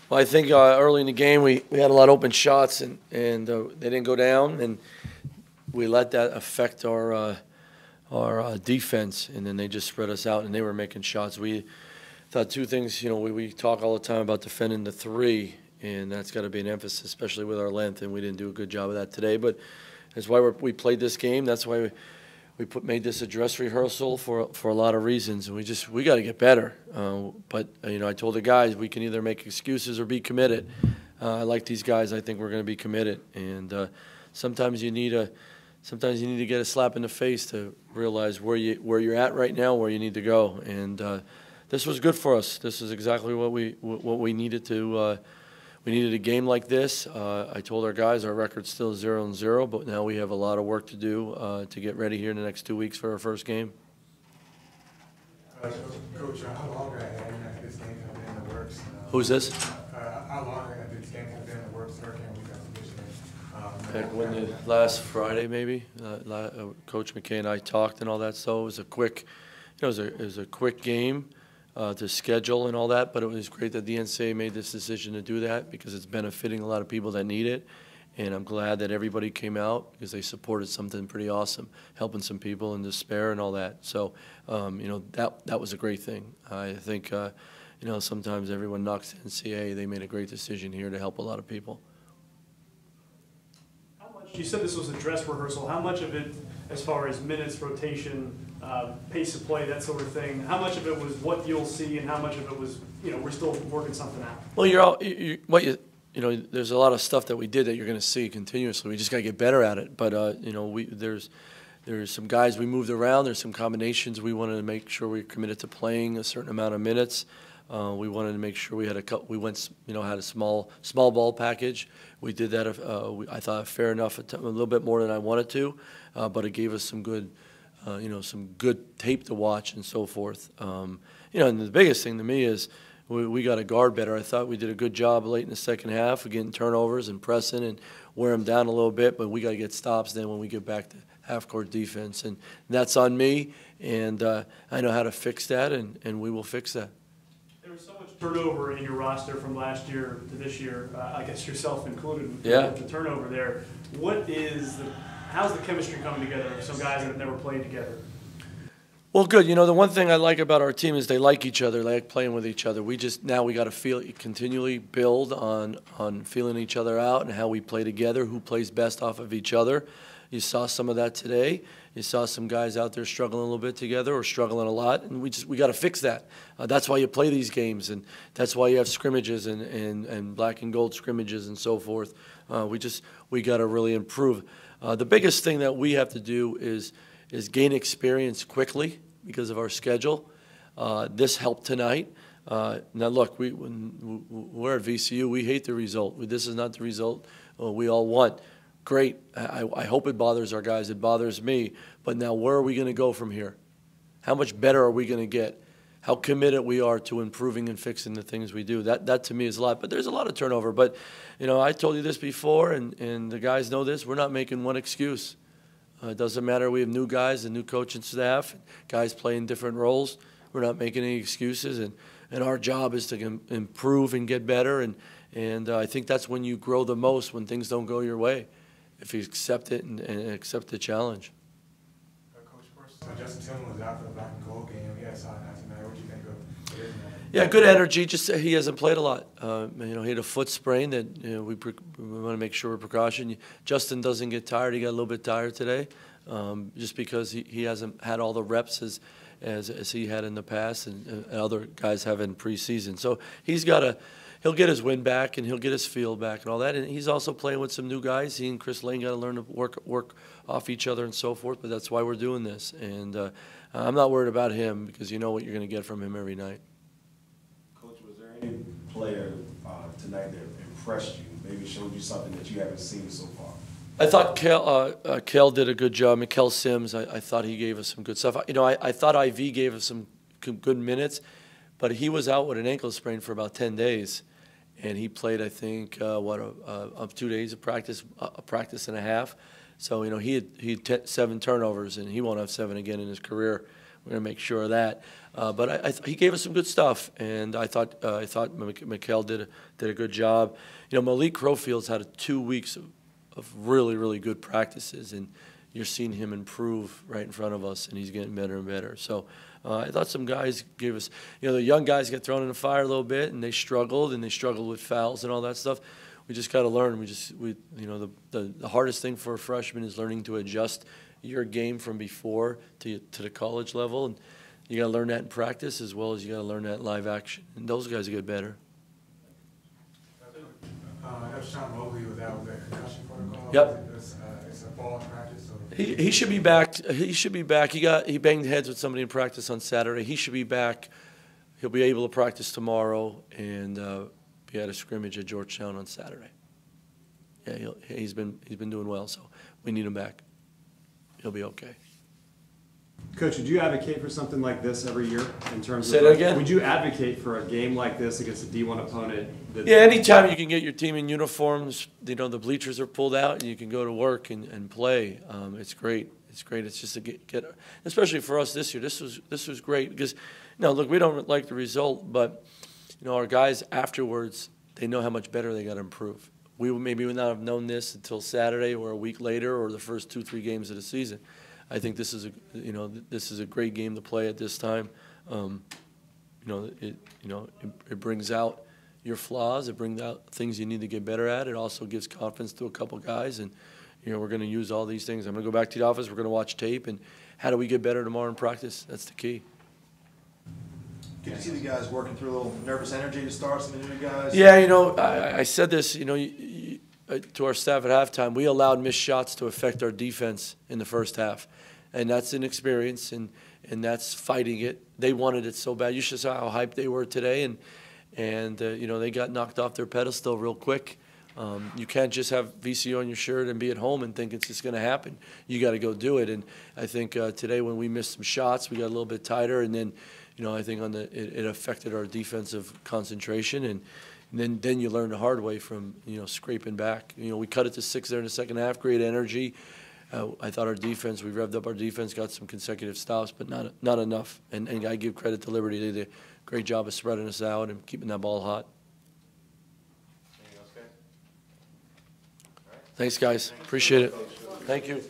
Well, I think early in the game we had a lot of open shots and they didn't go down, and we let that affect our defense, and then they just spread us out and they were making shots. We thought two things. We talk all the time about defending the three, and that's got to be an emphasis, especially with our length, and we didn't do a good job of that today. But that's why we played this game. That's why we made this a dress rehearsal for a lot of reasons. And we got to get better. But I told the guys we can either make excuses or be committed. I like these guys. I think we're going to be committed. And sometimes you need to get a slap in the face to realize where you're at right now, where you need to go. And this was good for us. This is exactly what we needed to. We needed a game like this. I told our guys our record's still 0-0, but now we have a lot of work to do to get ready here in the next 2 weeks for our first game. Coach, how long have this game been in the works? Who's this? How long have this game been in the works? When the last Friday, maybe, Coach McKay and I talked and all that. So it was a quick, it was a quick game to schedule and all that. But it was great that the NCAA made this decision to do that because it's benefiting a lot of people that need it. And I'm glad that everybody came out because they supported something pretty awesome, helping some people in despair and all that. So, that was a great thing. I think, sometimes everyone knocks the NCAA. They made a great decision here to help a lot of people. You said this was a dress rehearsal. How much of it, as far as minutes, rotation, pace of play, that sort of thing, how much of it was what you'll see and how much of it was, we're still working something out? Well, there's a lot of stuff that we did that you're going to see continuously. We just got to get better at it. But, there's some guys we moved around. There's some combinations we wanted to make sure we committed to playing a certain amount of minutes. We wanted to make sure we had had a small ball package. We did that. I thought fair enough, a little bit more than I wanted to, but it gave us some good, some good tape to watch and so forth. And the biggest thing to me is we got to guard better. I thought we did a good job late in the second half of getting turnovers and pressing and wear them down a little bit, but we got to get stops then when we get back to half-court defense, and that's on me. And I know how to fix that, and we will fix that. There was so much turnover in your roster from last year to this year, I guess yourself included, yeah. The turnover there. How's the chemistry coming together of some guys that have never played together? Well, good. The one thing I like about our team is they like each other, they like playing with each other. We got to continually build on feeling each other out and how we play together, who plays best off of each other. You saw some of that today. You saw some guys out there struggling a little bit together or struggling a lot, and we got to fix that. That's why you play these games, and that's why you have scrimmages and black and gold scrimmages and so forth. We got to really improve. The biggest thing that we have to do is gain experience quickly because of our schedule. This helped tonight. Now look, we're at VCU. We hate the result. This is not the result we all want. Great. I hope it bothers our guys. It bothers me. But now where are we going to go from here? How much better are we going to get? How committed we are to improving and fixing the things we do. That to me is a lot. But there's a lot of turnover. But, I told you this before, and the guys know this. We're not making one excuse. It doesn't matter. We have new guys and new coaching staff, guys playing different roles. We're not making any excuses. And our job is to improve and get better. And I think that's when you grow the most, when things don't go your way. If you accept it and accept the challenge. Coach, Justin Tillman was out for the black and gold game. Yeah, saw that tonight. What do you think of it? Yeah, good energy. Just he hasn't played a lot. He had a foot sprain that we want to make sure we're precaution. Justin doesn't get tired. He got a little bit tired today, just because he hasn't had all the reps as he had in the past and other guys have in preseason. So he'll get his wind back and he'll get his feel back and all that. And he's also playing with some new guys. He and Chris Lane got to learn to work off each other and so forth. But that's why we're doing this. And I'm not worried about him because you know what you're going to get from him every night. Coach, was there any player tonight that impressed you, maybe showed you something that you haven't seen so far? I thought Kel did a good job. Kel Sims, I thought he gave us some good stuff. I thought IV gave us some good minutes, but he was out with an ankle sprain for about 10 days. And he played, I think, 2 days of practice, a practice and a half. So, he had 7 turnovers, and he won't have 7 again in his career. We're going to make sure of that. But he gave us some good stuff, and I thought Mikhail did a good job. You know, Malik Crowfield's had 2 weeks of really, really good practices, and you're seeing him improve right in front of us, and he's getting better and better. So I thought some guys gave us, you know, the young guys got thrown in the fire a little bit, and they struggled with fouls and all that stuff. We just got to learn. You know, the hardest thing for a freshman is learning to adjust your game from before to the college level, and you got to learn that in practice as well as you got to learn that in live action. And those guys get better. That was Sean Mobley was out with that concussion protocol. Yep. It's a fall in practice. So He should be back. He should be back. He banged heads with somebody in practice on Saturday. He should be back. He'll be able to practice tomorrow and be at a scrimmage at Georgetown on Saturday. Yeah, he's been doing well, so we need him back. He'll be okay. Coach, would you advocate for something like this every year in terms Say of? that again? Would you advocate for a game like this against a D1 opponent? Yeah, anytime you can get your team in uniforms, you know, the bleachers are pulled out and you can go to work and play. It's great. It's great. It's just to get especially for us this year. This was great because, no, look, we don't like the result, but you know, our guys afterwards, they know how much better they got to improve. We maybe would not have known this until Saturday or a week later or the first 2-3 games of the season. I think this is a great game to play at this time. It brings out your flaws. It brings out things you need to get better at. It also gives confidence to a couple guys, and you know, we're going to use all these things. I'm going to go back to the office. We're going to watch tape, and how do we get better tomorrow in practice? That's the key. Good to see the guys working through a little nervous energy to start, some of the new guys. Yeah, you know, I said this, you know, to our staff at halftime. We allowed missed shots to affect our defense in the first half, and that's inexperience, and that's fighting it. They wanted it so bad. You should see how hyped they were today, and you know, they got knocked off their pedestal real quick. You can't just have VCU on your shirt and be at home and think it's just going to happen. You got to go do it. And I think today when we missed some shots, we got a little bit tighter, and then, you know, I think it affected our defensive concentration, and then you learn the hard way from, you know, scraping back. You know, we cut it to 6 there in the second half, great energy. I thought our defense, we revved up our defense, got some consecutive stops, but not enough. And I give credit to Liberty. They did a great job of spreading us out and keeping that ball hot. Thanks, guys. Appreciate it. Thank you.